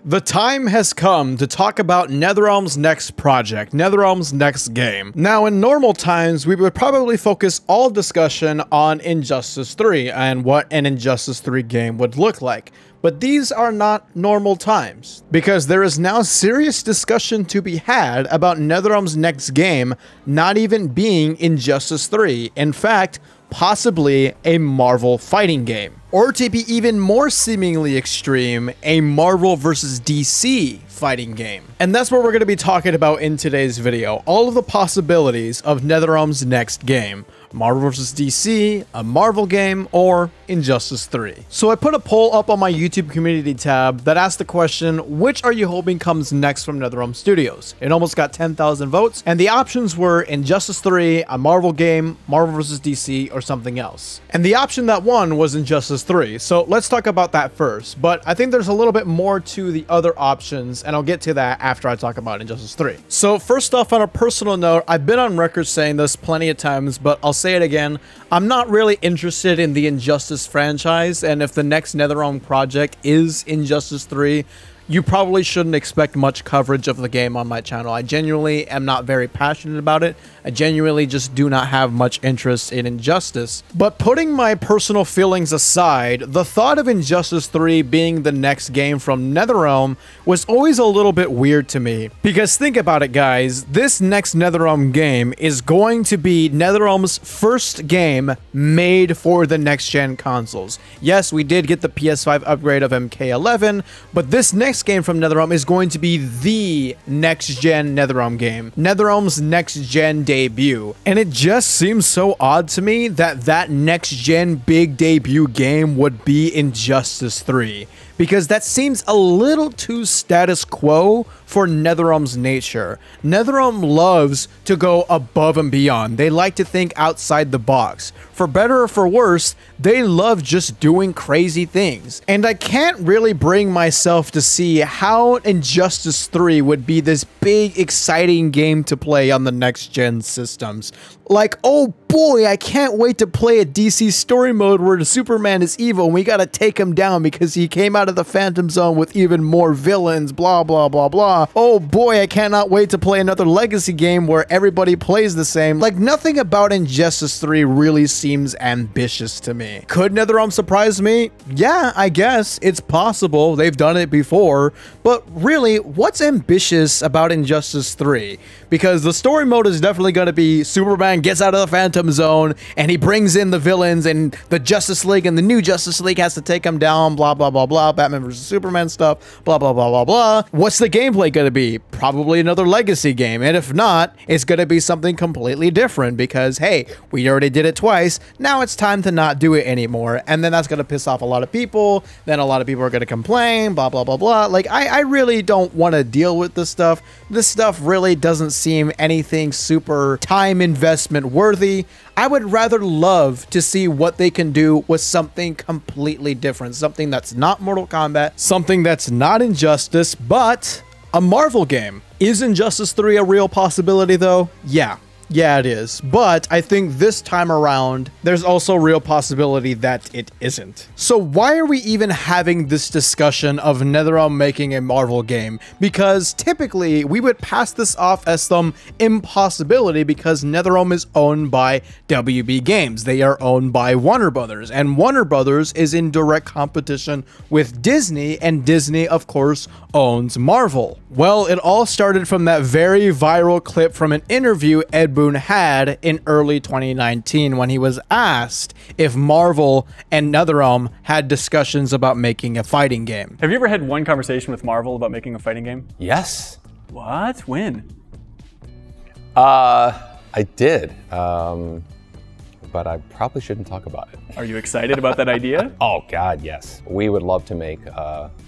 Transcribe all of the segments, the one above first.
The time has come to talk about NetherRealm's next project, NetherRealm's next game. Now, in normal times, we would probably focus all discussion on Injustice 3 and what an Injustice 3 game would look like. But these are not normal times, because there is now serious discussion to be had about NetherRealm's next game not even being Injustice 3. In fact, possibly a Marvel fighting game. Or to be even more seemingly extreme, a Marvel vs. DC fighting game. And that's what we're going to be talking about in today's video. All of the possibilities of NetherRealm's next game. Marvel vs. DC, a Marvel game, or Injustice 3. So I put a poll up on my YouTube community tab that asked the question, which are you hoping comes next from NetherRealm Studios? It almost got 10,000 votes, and the options were Injustice 3, a Marvel game, Marvel vs. DC, or something else. And the option that won was Injustice 3, so let's talk about that first. But I think there's a little bit more to the other options, and I'll get to that after I talk about Injustice 3. So first off, on a personal note, I've been on record saying this plenty of times, but I'll say it again. I'm not really interested in the Injustice franchise, and if the next NetherRealm project is Injustice 3, you probably shouldn't expect much coverage of the game on my channel. I genuinely am not very passionate about it. I genuinely just do not have much interest in Injustice. But putting my personal feelings aside, the thought of Injustice 3 being the next game from NetherRealm was always a little bit weird to me. Because think about it, guys, this next NetherRealm game is going to be NetherRealm's first game made for the next-gen consoles. Yes, we did get the PS5 upgrade of MK11, but this next game from NetherRealm is going to be the next-gen NetherRealm game. NetherRealm's next-gen debut. And it just seems so odd to me that that next-gen big debut game would be Injustice 3. Because that seems a little too status quo for NetherRealm's nature. NetherRealm loves to go above and beyond. They like to think outside the box. For better or for worse, they love just doing crazy things. And I can't really bring myself to see how Injustice 3 would be this big, exciting game to play on the next-gen systems. Like, oh boy, I can't wait to play a DC story mode where Superman is evil and we gotta take him down because he came out of the Phantom Zone with even more villains, blah, blah, blah, blah. Oh boy, I cannot wait to play another Legacy game where everybody plays the same. Like, nothing about Injustice 3 really seems ambitious to me. Could NetherRealm surprise me? Yeah, I guess. It's possible. They've done it before. But really, what's ambitious about Injustice 3? Because the story mode is definitely going to be Superman gets out of the Phantom Zone and he brings in the villains and the Justice League, and the new Justice League has to take him down, blah, blah, blah, blah, Batman vs. Superman stuff, blah, blah, blah, blah, blah. What's the gameplay going to be? Probably another Legacy game, and if not, it's going to be something completely different because, hey, we already did it twice, now it's time to not do it anymore, and then that's going to piss off a lot of people, then a lot of people are going to complain, blah, blah, blah, blah. Like, I really don't want to deal with this stuff. This stuff really doesn't seem anything super time investment worthy. I would rather love to see what they can do with something completely different, something that's not Mortal Kombat, something that's not Injustice, but a Marvel game. Is Injustice 3 a real possibility though? Yeah, it is. But I think this time around, there's also a real possibility that it isn't. So why are we even having this discussion of NetherRealm making a Marvel game? Because typically, we would pass this off as some impossibility because NetherRealm is owned by WB Games. They are owned by Warner Brothers, and Warner Brothers is in direct competition with Disney, and Disney, of course, owns Marvel. Well, it all started from that very viral clip from an interview Ed Boon had in early 2019 when he was asked if Marvel and NetherRealm had discussions about making a fighting game. Have you ever had one conversation with Marvel about making a fighting game? Yes. What? When? I did. But I probably shouldn't talk about it. Are you excited about that idea? Oh God, yes. We would love to make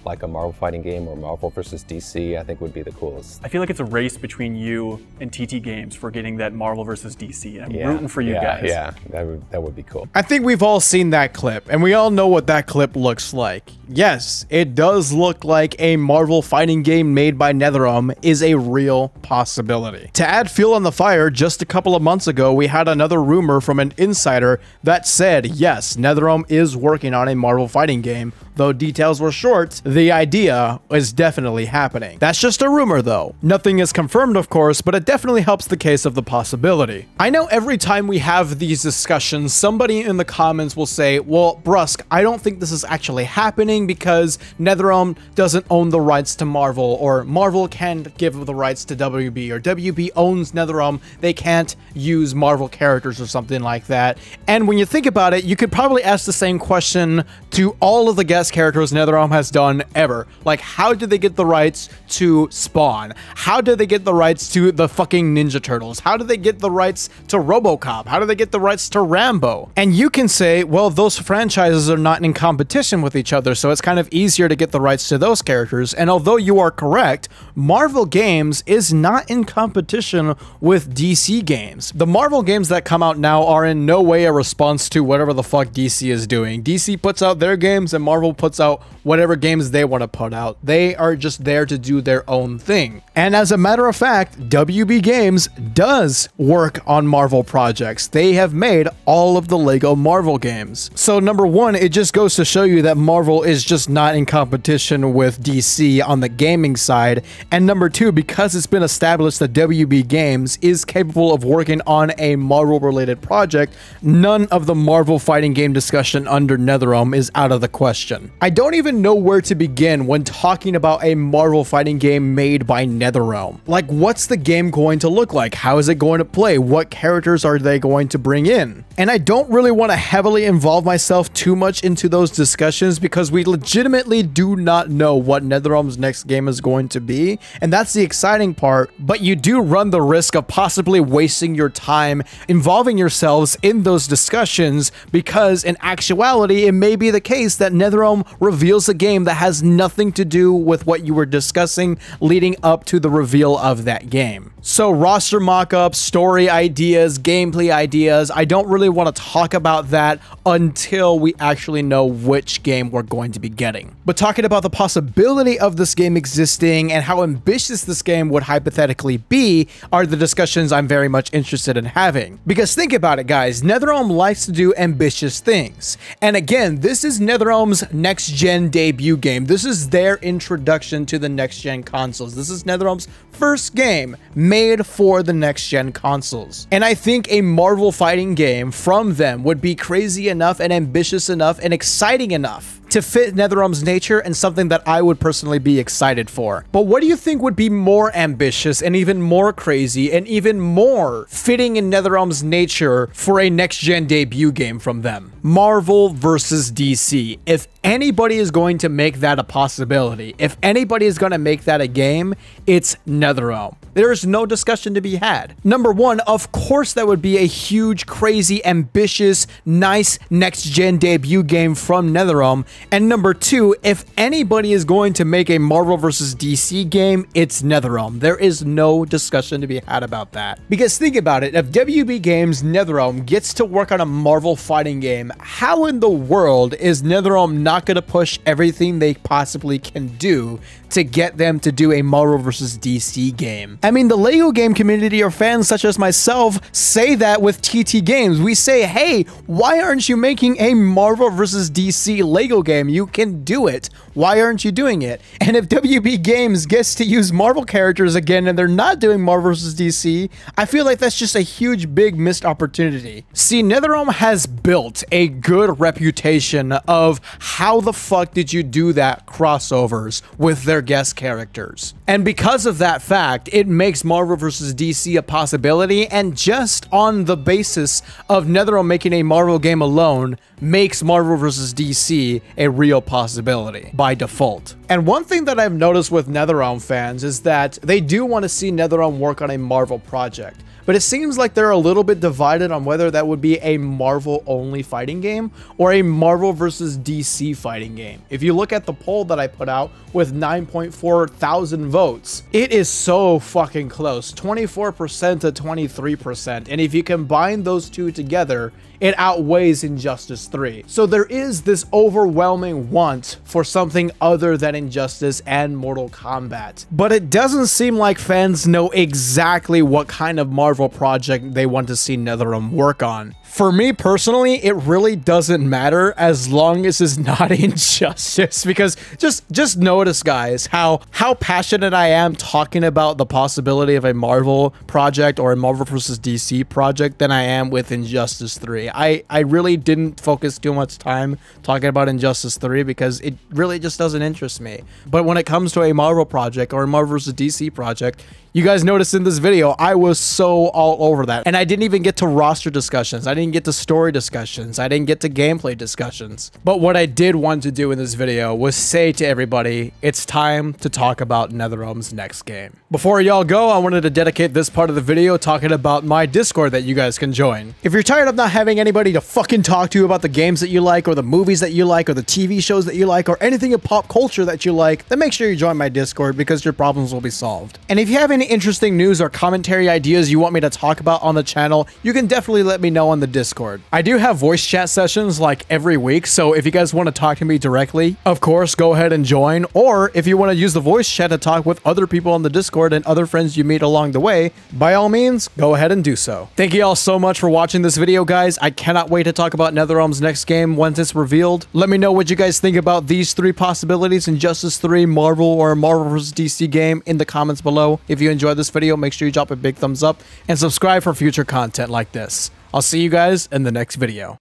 like a Marvel fighting game or Marvel versus DC. I think would be the coolest. I feel like it's a race between you and TT Games for getting that Marvel versus DC. I'm rooting for you guys. Yeah, that would be cool. I think we've all seen that clip, and we all know what that clip looks like. Yes, it does look like a Marvel fighting game made by NetherRealm is a real possibility. To add fuel on the fire, just a couple of months ago, we had another rumor from an insider that said, yes, NetherRealm is working on a Marvel fighting game. Though details were short, the idea is definitely happening. That's just a rumor though. Nothing is confirmed, of course, but it definitely helps the case of the possibility. I know every time we have these discussions, somebody in the comments will say, well, Brusk, I don't think this is actually happening because NetherRealm doesn't own the rights to Marvel, or Marvel can't give the rights to WB, or WB owns NetherRealm, they can't use Marvel characters or something like that. And when you think about it, you could probably ask the same question to all of the guest characters NetherRealm has done ever. Like, how did they get the rights to Spawn? How did they get the rights to the fucking Ninja Turtles? How did they get the rights to RoboCop? How did they get the rights to Rambo? And you can say, well, those franchises are not in competition with each other, so it's kind of easier to get the rights to those characters. And although you are correct, Marvel games is not in competition with DC games. The Marvel games that come out now are in no way a response to whatever the fuck DC is doing. DC puts out their games and Marvel puts out whatever games they want to put out. They are just there to do their own thing. And as a matter of fact, WB Games does work on Marvel projects. They have made all of the Lego Marvel games. So number one, it just goes to show you that Marvel is just not in competition with DC on the gaming side. And number two, because it's been established that WB Games is capable of working on a Marvel related project, none of the Marvel fighting game discussion under NetherRealm is out of the question. I don't even know where to begin when talking about a Marvel fighting game made by NetherRealm. Like, what's the game going to look like? How is it going to play? What characters are they going to bring in? And I don't really want to heavily involve myself too much into those discussions because we legitimately do not know what NetherRealm's next game is going to be, and that's the exciting part, but you do run the risk of possibly wasting your time involving yourselves in those discussions because in actuality, it may be the case that NetherRealm reveals a game that has nothing to do with what you were discussing leading up to the reveal of that game. So roster mockups, story ideas, gameplay ideas, I don't really want to talk about that until we actually know which game we're going to be getting. But talking about the possibility of this game existing and how ambitious this game would hypothetically be are the discussions I'm very much interested in having. Because think about it, guys, NetherRealm likes to do ambitious things. And again, this is NetherRealm's next-gen debut game. This is their introduction to the next-gen consoles. This is NetherRealm's first game made for the next-gen consoles. And I think a Marvel fighting game from them would be crazy enough and ambitious enough and exciting enough to fit NetherRealm's nature and something that I would personally be excited for. But what do you think would be more ambitious and even more crazy and even more fitting in NetherRealm's nature for a next-gen debut game from them? Marvel versus DC. If anybody is going to make that a possibility, if anybody is going to make that a game, it's NetherRealm. There's no discussion to be had. Number one, of course that would be a huge, crazy, ambitious, nice next-gen debut game from NetherRealm. And number two, if anybody is going to make a Marvel vs. DC game, it's NetherRealm. There is no discussion to be had about that. Because think about it, if WB Games NetherRealm gets to work on a Marvel fighting game, how in the world is NetherRealm not going to push everything they possibly can do to get them to do a Marvel vs. DC game? I mean, the Lego game community or fans such as myself say that with TT Games. We say, hey, why aren't you making a Marvel vs. DC Lego game? You can do it. Why aren't you doing it? And if WB Games gets to use Marvel characters again and they're not doing Marvel vs. DC, I feel like that's just a huge, big missed opportunity. See, NetherRealm has built a good reputation of how the fuck did you do that crossovers with their guest characters. And because of that fact, it makes Marvel vs. DC a possibility, and just on the basis of NetherRealm making a Marvel game alone, makes Marvel vs. DC a real possibility by default. And one thing that I've noticed with NetherRealm fans is that they do want to see NetherRealm work on a Marvel project. But it seems like they're a little bit divided on whether that would be a Marvel-only fighting game or a Marvel vs. DC fighting game. If you look at the poll that I put out with 9.4 thousand votes, it is so fucking close, 24% to 23%. And if you combine those two together, it outweighs Injustice 3. So there is this overwhelming want for something other than Injustice and Mortal Kombat. But it doesn't seem like fans know exactly what kind of Marvel project they want to see NetherRealm work on. For me personally, it really doesn't matter as long as it's not Injustice, because just notice, guys, how passionate I am talking about the possibility of a Marvel project or a Marvel vs. DC project than I am with Injustice 3. I really didn't focus too much time talking about Injustice 3 because it really just doesn't interest me. But when it comes to a Marvel project or a Marvel vs. DC project, you guys noticed in this video, I was so all over that. And I didn't even get to roster discussions. I didn't get to story discussions. I didn't get to gameplay discussions. But what I did want to do in this video was say to everybody, it's time to talk about NetherRealm's next game. Before y'all go, I wanted to dedicate this part of the video talking about my Discord that you guys can join. If you're tired of not having anybody to fucking talk to about the games that you like, or the movies that you like, or the TV shows that you like, or anything in pop culture that you like, then make sure you join my Discord because your problems will be solved. And if you have any interesting news or commentary ideas you want me to talk about on the channel, you can definitely let me know on the Discord. I do have voice chat sessions like every week, so if you guys want to talk to me directly, of course, go ahead and join. Or if you want to use the voice chat to talk with other people on the Discord and other friends you meet along the way, by all means, go ahead and do so. Thank you all so much for watching this video, guys. I cannot wait to talk about NetherRealm's next game once it's revealed. Let me know what you guys think about these three possibilities: Injustice 3, Marvel, or a Marvel vs. DC game in the comments below. If you enjoyed this video, make sure you drop a big thumbs up and subscribe for future content like this. I'll see you guys in the next video.